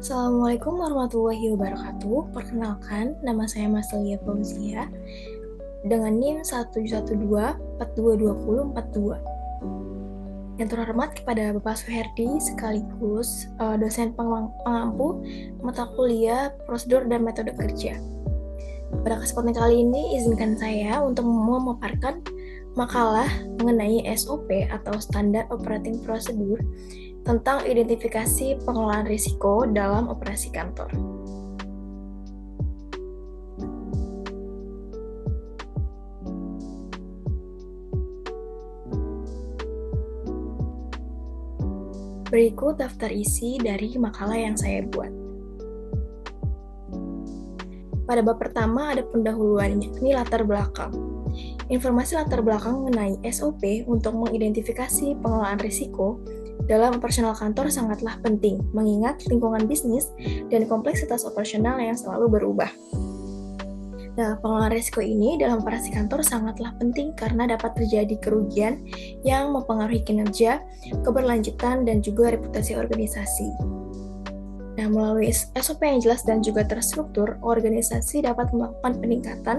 Assalamualaikum warahmatullahi wabarakatuh. Perkenalkan, nama saya Maslia Fauzia dengan NIM 112422042. Yang terhormat kepada Bapak Suherdi sekaligus dosen pengampu mata kuliah prosedur dan metode kerja. Pada kesempatan kali ini, izinkan saya untuk memaparkan makalah mengenai SOP atau Standar Operating Procedure tentang identifikasi pengelolaan risiko dalam operasi kantor. Berikut daftar isi dari makalah yang saya buat. Pada bab pertama ada pendahuluan, yakni latar belakang. Informasi latar belakang mengenai SOP untuk mengidentifikasi pengelolaan risiko dalam operasional kantor sangatlah penting, mengingat lingkungan bisnis dan kompleksitas operasional yang selalu berubah. Nah, pengelolaan risiko ini dalam operasi kantor sangatlah penting karena dapat terjadi kerugian yang mempengaruhi kinerja, keberlanjutan, dan juga reputasi organisasi. Nah, melalui SOP yang jelas dan juga terstruktur, organisasi dapat melakukan peningkatan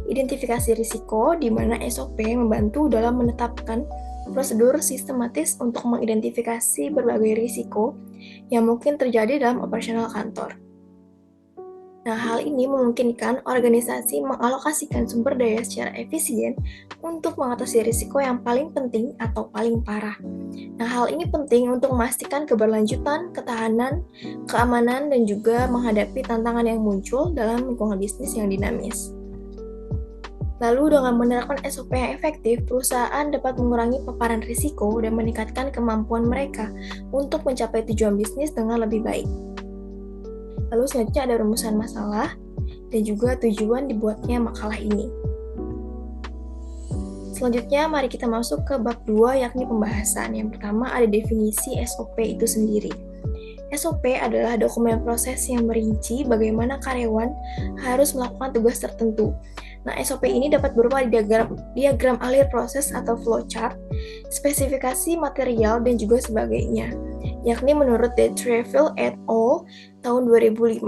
identifikasi risiko, di mana SOP membantu dalam menetapkan prosedur sistematis untuk mengidentifikasi berbagai risiko yang mungkin terjadi dalam operasional kantor. Nah, hal ini memungkinkan organisasi mengalokasikan sumber daya secara efisien untuk mengatasi risiko yang paling penting atau paling parah. Nah, hal ini penting untuk memastikan keberlanjutan, ketahanan, keamanan, dan juga menghadapi tantangan yang muncul dalam lingkungan bisnis yang dinamis. Lalu, dengan menerapkan SOP yang efektif, perusahaan dapat mengurangi paparan risiko dan meningkatkan kemampuan mereka untuk mencapai tujuan bisnis dengan lebih baik. Lalu selanjutnya ada rumusan masalah dan juga tujuan dibuatnya makalah ini. Selanjutnya mari kita masuk ke bab 2, yakni pembahasan. Yang pertama ada definisi SOP itu sendiri. SOP adalah dokumen proses yang merinci bagaimana karyawan harus melakukan tugas tertentu. Nah, SOP ini dapat berupa diagram alir proses atau flowchart, spesifikasi material, dan juga sebagainya, yakni menurut De Treville et al. Tahun 2005.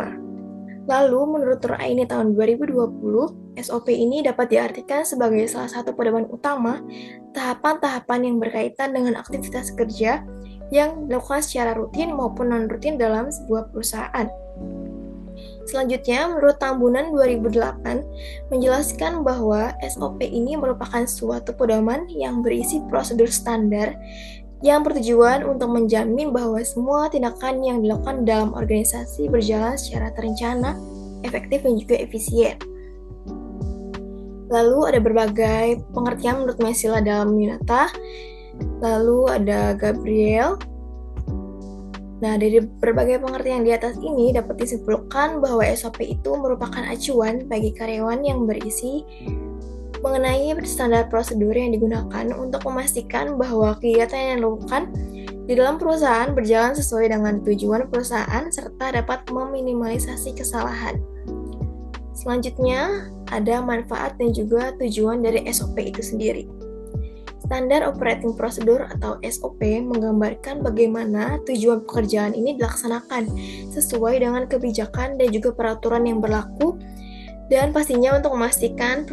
Lalu, menurut Raini tahun 2020, SOP ini dapat diartikan sebagai salah satu pedoman utama tahapan-tahapan yang berkaitan dengan aktivitas kerja yang dilakukan secara rutin maupun non-rutin dalam sebuah perusahaan. Selanjutnya, menurut Tambunan 2008, menjelaskan bahwa SOP ini merupakan suatu pedoman yang berisi prosedur standar yang bertujuan untuk menjamin bahwa semua tindakan yang dilakukan dalam organisasi berjalan secara terencana, efektif, dan juga efisien. Lalu ada berbagai pengertian menurut Mesila dalam Minata. Lalu ada Gabriel. Nah, dari berbagai pengertian di atas ini dapat disimpulkan bahwa SOP itu merupakan acuan bagi karyawan yang berisi mengenai standar prosedur yang digunakan untuk memastikan bahwa kegiatan yang dilakukan di dalam perusahaan berjalan sesuai dengan tujuan perusahaan serta dapat meminimalisasi kesalahan. Selanjutnya, ada manfaat dan juga tujuan dari SOP itu sendiri. Standar Operating Procedure atau SOP menggambarkan bagaimana tujuan pekerjaan ini dilaksanakan sesuai dengan kebijakan dan juga peraturan yang berlaku, dan pastinya untuk memastikan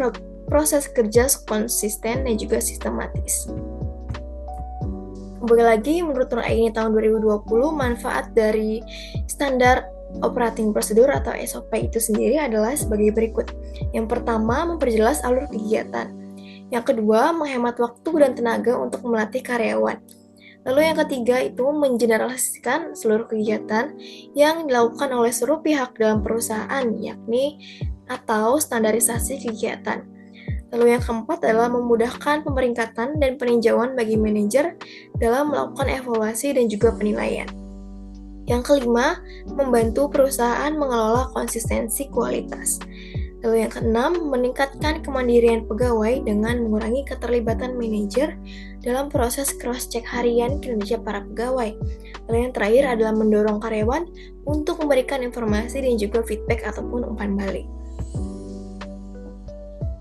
proses kerja konsisten dan juga sistematis. Kembali lagi, menurut Raini tahun 2020, manfaat dari Standar Operating Procedure atau SOP itu sendiri adalah sebagai berikut. Yang pertama, memperjelas alur kegiatan. Yang kedua, menghemat waktu dan tenaga untuk melatih karyawan. Lalu yang ketiga itu mengeneralisasikan seluruh kegiatan yang dilakukan oleh seluruh pihak dalam perusahaan, yakni atau standarisasi kegiatan. Lalu yang keempat adalah memudahkan pemeringkatan dan peninjauan bagi manajer dalam melakukan evaluasi dan juga penilaian. Yang kelima, membantu perusahaan mengelola konsistensi kualitas. Lalu yang keenam, meningkatkan kemandirian pegawai dengan mengurangi keterlibatan manajer dalam proses cross-check harian kinerja para pegawai. Lalu yang terakhir adalah mendorong karyawan untuk memberikan informasi dan juga feedback ataupun umpan balik.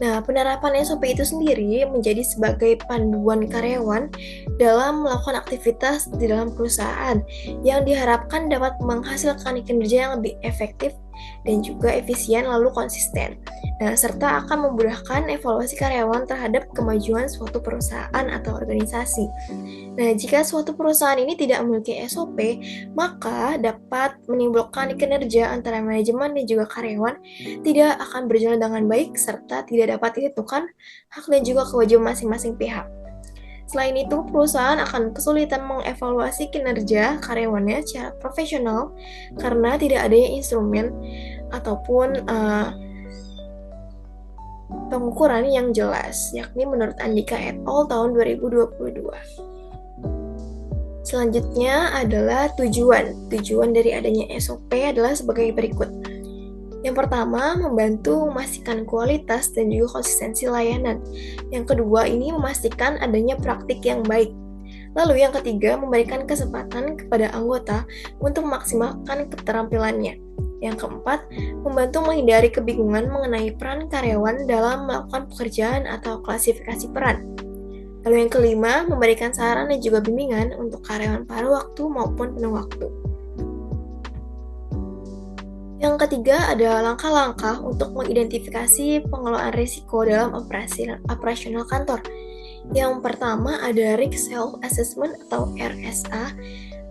Nah, penerapan SOP itu sendiri menjadi sebagai panduan karyawan dalam melakukan aktivitas di dalam perusahaan yang diharapkan dapat menghasilkan kinerja yang lebih efektif dan juga efisien lalu konsisten. Nah, serta akan memudahkan evaluasi karyawan terhadap kemajuan suatu perusahaan atau organisasi. Nah, jika suatu perusahaan ini tidak memiliki SOP, maka dapat menimbulkan kinerja antara manajemen dan juga karyawan tidak akan berjalan dengan baik serta tidak dapat ditentukan hak dan juga kewajiban masing-masing pihak. Selain itu, perusahaan akan kesulitan mengevaluasi kinerja karyawannya secara profesional karena tidak adanya instrumen ataupun pengukuran yang jelas, yakni menurut Andika et al. Tahun 2022. Selanjutnya adalah tujuan. Tujuan dari adanya SOP adalah sebagai berikut. Yang pertama, membantu memastikan kualitas dan juga konsistensi layanan. Yang kedua, ini memastikan adanya praktik yang baik. Lalu yang ketiga, memberikan kesempatan kepada anggota untuk memaksimalkan keterampilannya. Yang keempat, membantu menghindari kebingungan mengenai peran karyawan dalam melakukan pekerjaan atau klasifikasi peran. Lalu yang kelima, memberikan saran dan juga bimbingan untuk karyawan paruh waktu maupun penuh waktu. Yang ketiga adalah langkah-langkah untuk mengidentifikasi pengelolaan risiko dalam operasional kantor. Yang pertama ada Risk Self Assessment atau RSA,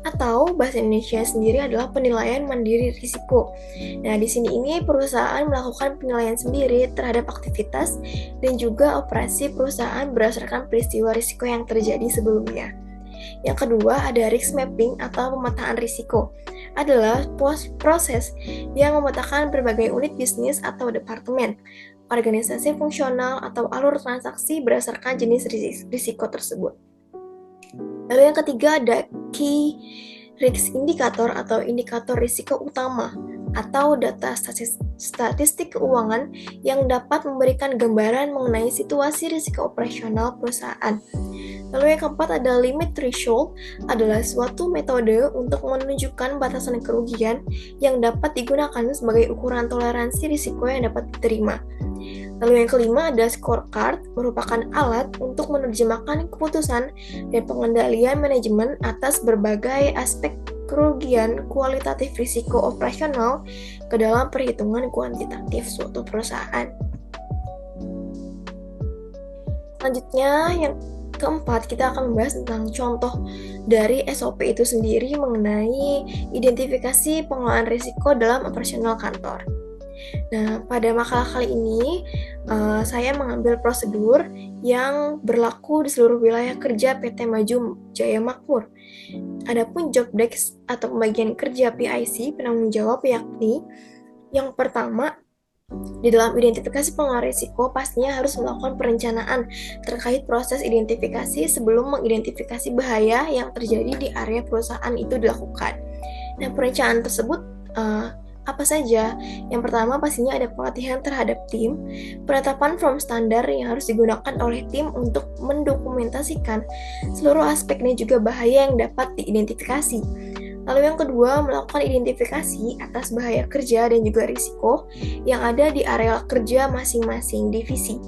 atau bahasa Indonesia sendiri adalah penilaian mandiri risiko. Nah, di sini ini perusahaan melakukan penilaian sendiri terhadap aktivitas dan juga operasi perusahaan berdasarkan peristiwa risiko yang terjadi sebelumnya. Yang kedua ada risk mapping atau pemetaan risiko. Adalah proses yang memetakan berbagai unit bisnis atau departemen, organisasi fungsional atau alur transaksi berdasarkan jenis risiko tersebut. Lalu yang ketiga ada key risk indicator atau indikator risiko utama atau data statistik keuangan yang dapat memberikan gambaran mengenai situasi risiko operasional perusahaan. Lalu yang keempat ada limit threshold, adalah suatu metode untuk menunjukkan batasan kerugian yang dapat digunakan sebagai ukuran toleransi risiko yang dapat diterima. Lalu yang kelima ada scorecard, merupakan alat untuk menerjemahkan keputusan dan pengendalian manajemen atas berbagai aspek kerugian kualitatif risiko operasional ke dalam perhitungan kuantitatif suatu perusahaan. Selanjutnya yang keempat, kita akan membahas tentang contoh dari SOP itu sendiri mengenai identifikasi pengelolaan risiko dalam operasional kantor. Nah, pada makalah kali ini, saya mengambil prosedur yang berlaku di seluruh wilayah kerja PT Maju Jaya Makmur. Adapun job desk atau pembagian kerja PIC, penanggung jawab, yakni yang pertama, di dalam identifikasi pengelolaan risiko, pastinya harus melakukan perencanaan terkait proses identifikasi sebelum mengidentifikasi bahaya yang terjadi di area perusahaan itu dilakukan. Nah, perencanaan tersebut apa saja? Yang pertama pastinya ada pelatihan terhadap tim, penetapan form standar yang harus digunakan oleh tim untuk mendokumentasikan seluruh aspek dan juga bahaya yang dapat diidentifikasi. Lalu yang kedua, melakukan identifikasi atas bahaya kerja dan juga risiko yang ada di area kerja masing-masing divisi.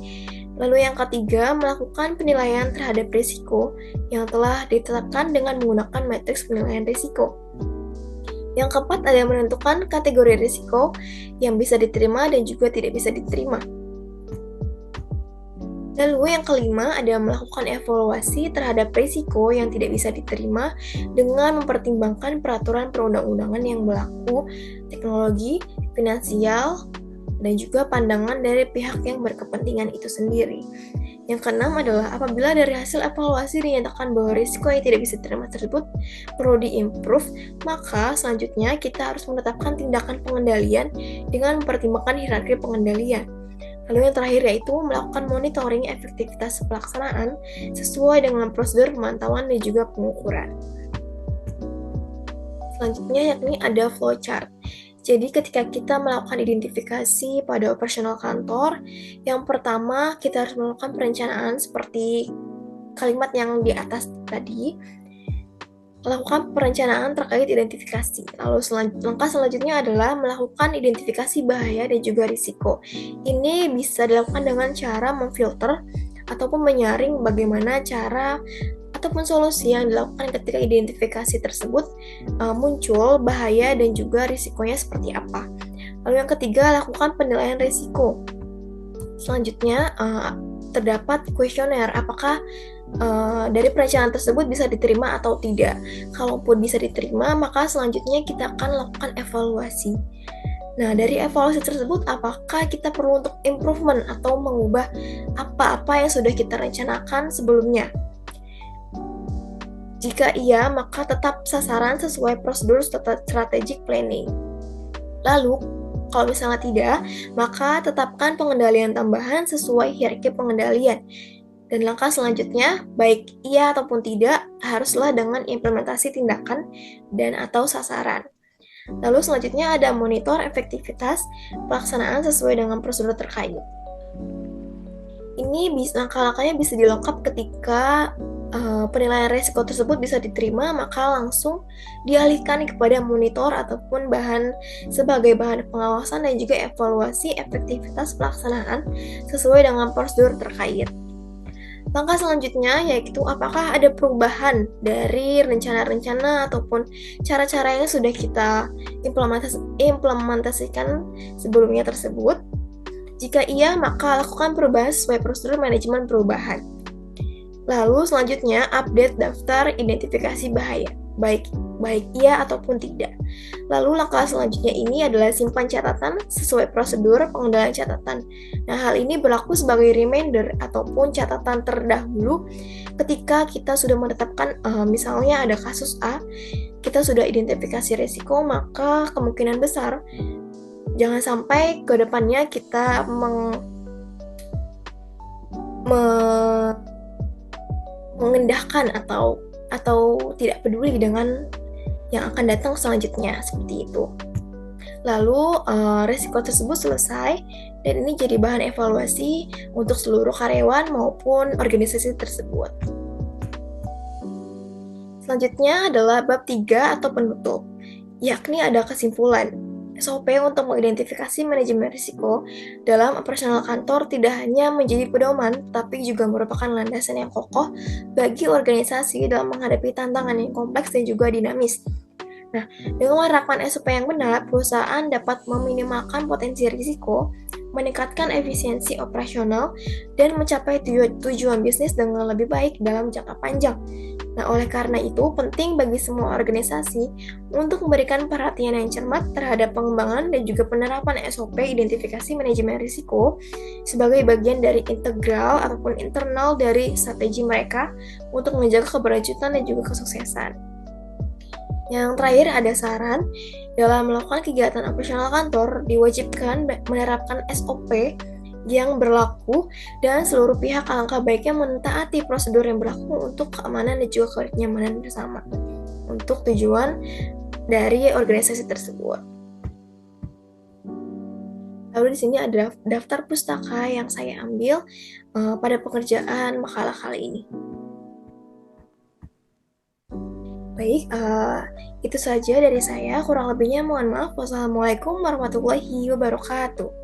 Lalu yang ketiga, melakukan penilaian terhadap risiko yang telah ditetapkan dengan menggunakan matriks penilaian risiko. Yang keempat, ada menentukan kategori risiko yang bisa diterima dan juga tidak bisa diterima. Lalu yang kelima ada melakukan evaluasi terhadap risiko yang tidak bisa diterima dengan mempertimbangkan peraturan perundang-undangan yang berlaku, teknologi, finansial, dan juga pandangan dari pihak yang berkepentingan itu sendiri. Yang keenam adalah apabila dari hasil evaluasi dinyatakan bahwa risiko yang tidak bisa diterima tersebut perlu diimprove, maka selanjutnya kita harus menetapkan tindakan pengendalian dengan mempertimbangkan hierarki pengendalian. Lalu yang terakhir yaitu melakukan monitoring efektivitas pelaksanaan sesuai dengan prosedur pemantauan dan juga pengukuran. Selanjutnya yakni ada flowchart. Jadi ketika kita melakukan identifikasi pada operasional kantor, yang pertama kita harus melakukan perencanaan seperti kalimat yang di atas tadi. lakukan perencanaan terkait identifikasi. Lalu langkah selanjutnya adalah melakukan identifikasi bahaya dan juga risiko. Ini bisa dilakukan dengan cara memfilter ataupun menyaring bagaimana cara ataupun solusi yang dilakukan ketika identifikasi tersebut muncul, bahaya dan juga risikonya seperti apa. Lalu yang ketiga, lakukan penilaian risiko. Selanjutnya, terdapat kuesioner, apakah dari perencanaan tersebut bisa diterima atau tidak. Kalaupun bisa diterima, maka selanjutnya kita akan lakukan evaluasi. Nah, dari evaluasi tersebut, apakah kita perlu untuk improvement atau mengubah apa-apa yang sudah kita rencanakan sebelumnya? Jika iya, maka tetap sasaran sesuai prosedur strategic planning. Lalu, kalau misalnya tidak, maka tetapkan pengendalian tambahan sesuai hierarki pengendalian. Dan langkah selanjutnya, baik iya ataupun tidak, haruslah dengan implementasi tindakan dan atau sasaran. Lalu selanjutnya ada monitor efektivitas pelaksanaan sesuai dengan prosedur terkait. Ini langkah-langkahnya bisa dilengkap ketika penilaian risiko tersebut bisa diterima, maka langsung dialihkan kepada monitor ataupun sebagai bahan pengawasan dan juga evaluasi efektivitas pelaksanaan sesuai dengan prosedur terkait. Langkah selanjutnya yaitu apakah ada perubahan dari rencana-rencana ataupun cara-cara yang sudah kita implementasikan sebelumnya tersebut. Jika iya, maka lakukan perubahan sesuai prosedur manajemen perubahan. Lalu selanjutnya update daftar identifikasi bahaya, baik iya ataupun tidak. Lalu langkah selanjutnya ini adalah simpan catatan sesuai prosedur pengendalian catatan. Nah, hal ini berlaku sebagai reminder ataupun catatan terdahulu ketika kita sudah menetapkan misalnya ada kasus A, kita sudah identifikasi risiko, maka kemungkinan besar jangan sampai ke depannya kita mengendahkan atau tidak peduli dengan yang akan datang selanjutnya, seperti itu. Lalu risiko tersebut selesai dan ini jadi bahan evaluasi untuk seluruh karyawan maupun organisasi tersebut. Selanjutnya adalah bab 3 atau penutup, yakni ada kesimpulan. SOP untuk mengidentifikasi manajemen risiko dalam operasional kantor tidak hanya menjadi pedoman, tapi juga merupakan landasan yang kokoh bagi organisasi dalam menghadapi tantangan yang kompleks dan juga dinamis. Nah, dengan menerapkan SOP yang benar, perusahaan dapat meminimalkan potensi risiko, meningkatkan efisiensi operasional, dan mencapai tujuan bisnis dengan lebih baik dalam jangka panjang. Nah, oleh karena itu, penting bagi semua organisasi untuk memberikan perhatian yang cermat terhadap pengembangan dan juga penerapan SOP identifikasi manajemen risiko sebagai bagian dari integral ataupun internal dari strategi mereka untuk menjaga keberlanjutan dan juga kesuksesan. Yang terakhir ada saran, dalam melakukan kegiatan operasional kantor diwajibkan menerapkan SOP yang berlaku dan seluruh pihak alangkah baiknya mentaati prosedur yang berlaku untuk keamanan dan juga kenyamanan bersama untuk tujuan dari organisasi tersebut. Lalu di sini ada daftar pustaka yang saya ambil pada pengerjaan makalah kali ini. Baik, itu saja dari saya. Kurang lebihnya mohon maaf. Wassalamualaikum warahmatullahi wabarakatuh.